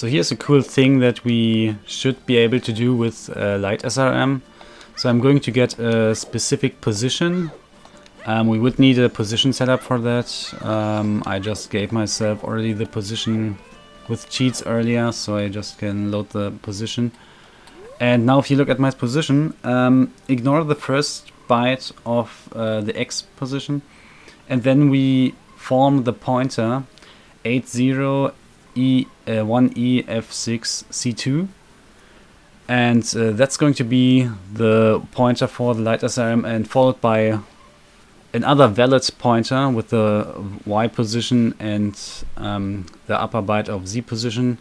So here's a cool thing that we should be able to do with light SRM. So I'm going to get a specific position. We would need a position setup for that. I just gave myself already the position with cheats earlier, so I just can load the position. And now if you look at my position, ignore the first byte of the X position, and then we form the pointer 80E1EF6C2, and that's going to be the pointer for the light SRM, and followed by another valid pointer with the Y position and the upper byte of Z position.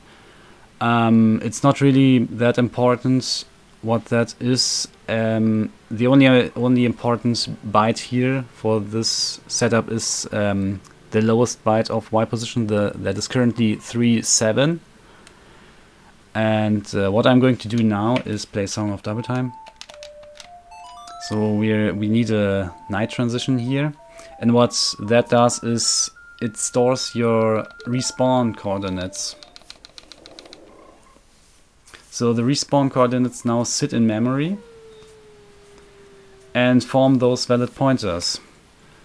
It's not really that important what that is. The only important byte here for this setup is the lowest byte of Y position, that is currently 3-7. And what I'm going to do now is play Song of Double Time. So we need a night transition here, and what that does is it stores your respawn coordinates. So the respawn coordinates now sit in memory and form those valid pointers.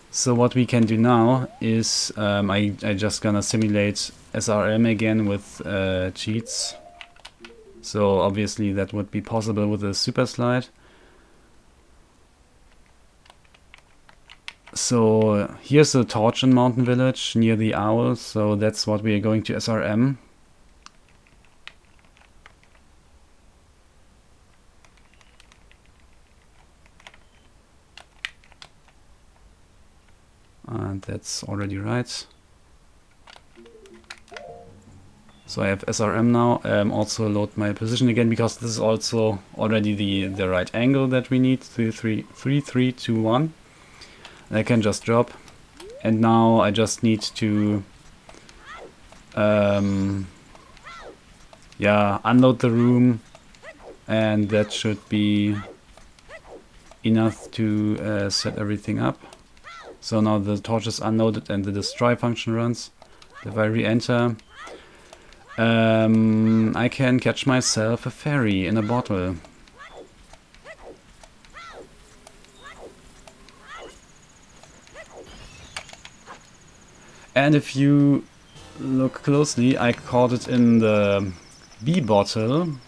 So what we can do now is I just gonna simulate SRM again with cheats. So obviously that would be possible with a super slide. So here's a torch in Mountain Village near the owl, so that's what we are going to SRM. And that's already right. So I have SRM now. Also load my position again, because this is also already the right angle that we need. 3, 3, 2, 1. I can just drop, and now I just need to unload the room, and that should be enough to set everything up. So now the torch is unloaded and the destroy function runs. If I re-enter, I can catch myself a fairy in a bottle. And if you look closely, I caught it in the B bottle,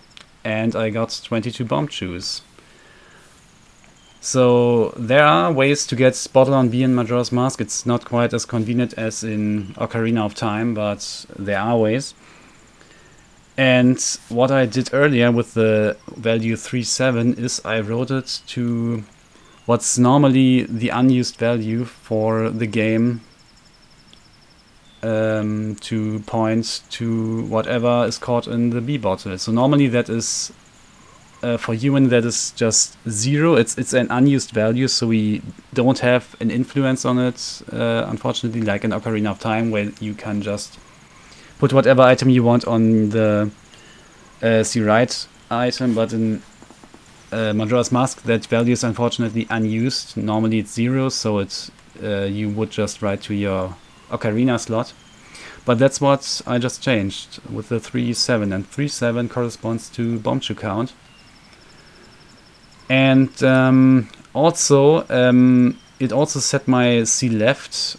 and I got 22 bomb juice. So there are ways to get bottle on B in Majora's Mask. It's not quite as convenient as in Ocarina of Time, but there are ways. And what I did earlier with the value 3-7 is I wrote it to what's normally the unused value for the game, to point to whatever is caught in the B bottle. So normally that is, for human, that is just 0. It's an unused value, so we don't have an influence on it, unfortunately, like in Ocarina of Time, where you can just put whatever item you want on the C right item. But in Majora's Mask, that value is unfortunately unused. Normally it's 0, so it's you would just write to your Ocarina slot. But that's what I just changed with the 3-7, and 3-7 corresponds to bomb chew count. And also it also set my C left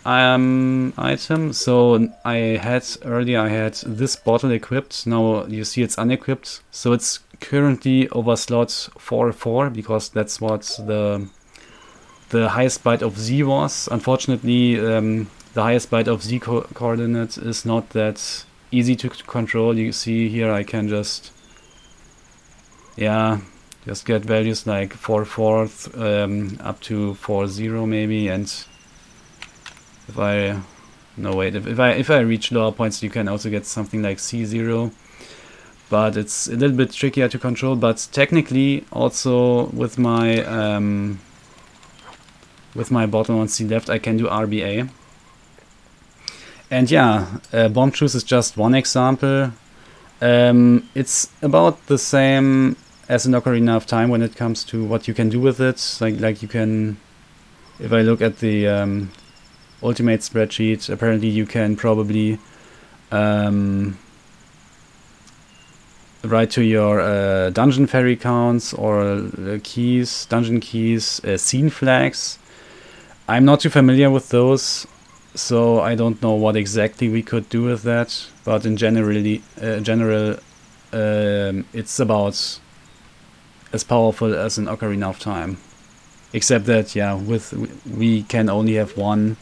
item. So I had this bottle equipped. Now you see it's unequipped. So it's currently over slot 4-4, because that's what the highest byte of Z was. Unfortunately, the highest byte of Z coordinate is not that easy to control. You see here I can just get values like 4-4 up to 4-0 maybe, and if I reach lower points, you can also get something like C0, but it's a little bit trickier to control. But technically, also with my bottom on C left, I can do RBA. And bomb juice is just one example. It's about the same as in Ocarina of Time when it comes to what you can do with it. Like you can, if I look at the ultimate spreadsheet, apparently you can probably write to your dungeon fairy counts or keys, dungeon keys, scene flags. I'm not too familiar with those, so I don't know what exactly we could do with that. But in general, it's about as powerful as an Ocarina of Time, except that we can only have one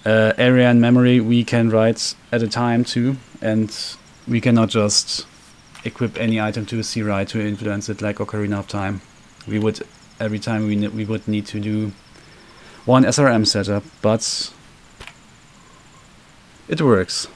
area in memory we can write at a time too, and we cannot just equip any item to a C-write to influence it like Ocarina of Time. We would, every time we would need to do one SRM setup, but it works.